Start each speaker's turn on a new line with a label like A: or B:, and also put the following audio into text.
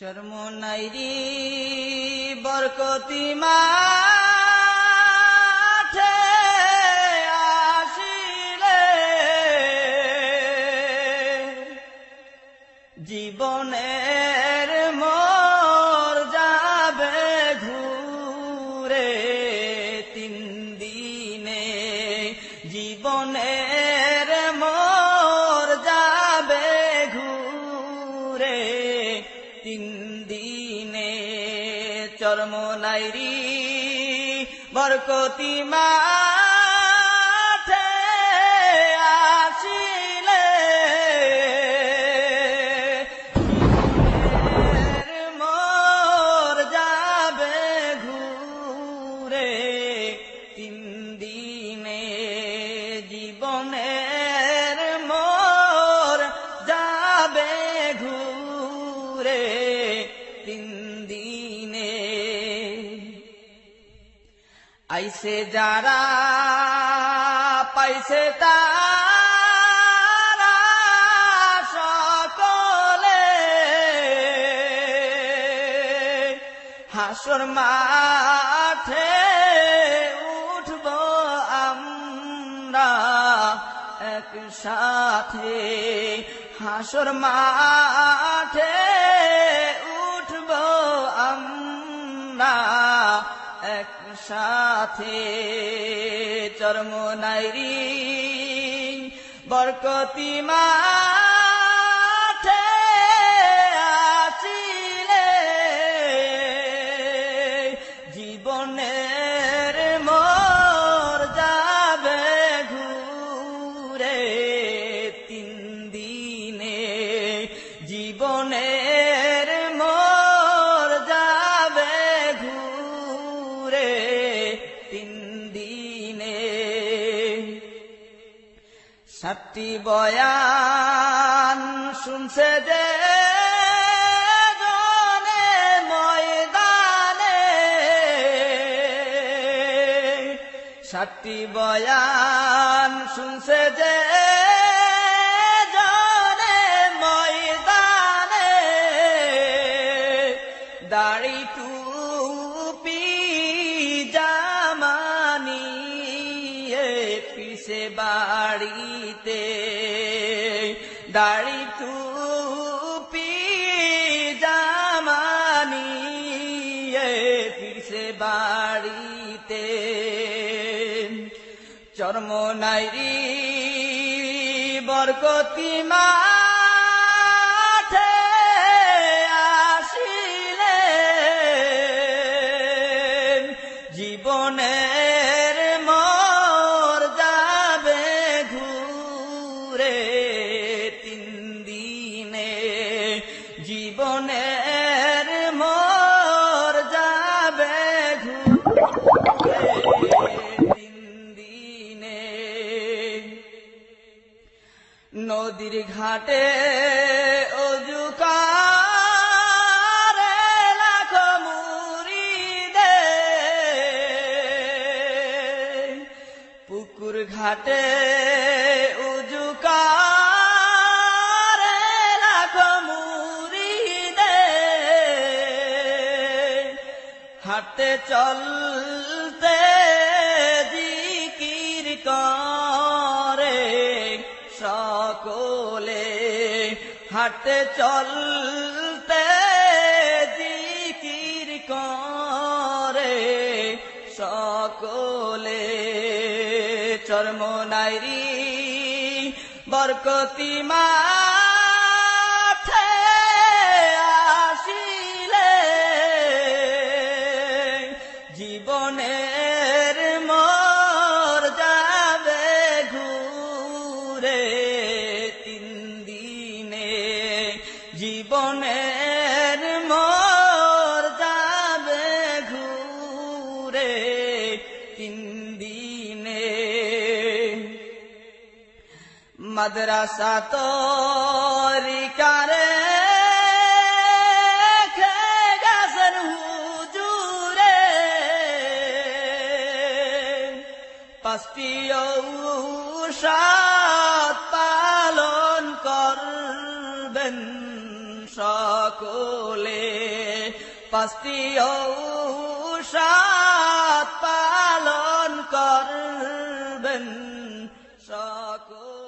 A: চরমনাইরি বরকতি মাঠে আসিলে জীবনের মোর যাবে ঘুরে 3 দিনে জীবনের মোর যাবে ঘুরে 3 দিনে চরমনাইরি বরকতি মাঠে আসিলে জীবনের মোর যাবে ঘুরে 3 দিনে জীবনের মোর যাবে ঘুরে 3 দিনে আইসে যারা পাইছে তারা সকলে হাসর মাঠে উঠব আমরা একসাথে হাসর মাঠে উঠব আমরা একসাথে চরমনাইরি বরকতি মাঠে আসিলে জীবনের মোর যাবে ঘুরে 3 দিনে জীবনের মোর যাবে ঘুরে 3 দিনে 7টি বয়ান শুনছে যে জনে ময়দানে 7টি বয়ান শুনছে যে জনে ময়দানে দাড়ি টুপি জামানি পিছে বাড়িতে দাড়ি টুপি জামানি পিছে বাড়িতে চরমনাইরি বরকতি মাঠে আসিলে জীবনের মোর যাবে ঘুরে 3 দিনে জীবনের মোর যাবে ঘুরে 3 দিনে নদীর ঘাটে অজু করে লাখ মুরিদে পুকুর ঘাটে অজু করে লাখ মুরিদে হাঁটতে চলতে জিকির করে সকলে হাঁটতে চলতে জিকির করে সকলে চরমনাইরি বরকতি মাঠে আসিলে জীবনের মোর যাবে ঘুরে 3 দিনে জীবনের মোর যাবে ঘুরে 3 দিনে মাদ্রাসা তরিকারে গাছের হুজুরে 5টি ঔষধ পালন করবেন সকলে সকলে পাঁচটি ঔষধ পালন করবেন সকলে।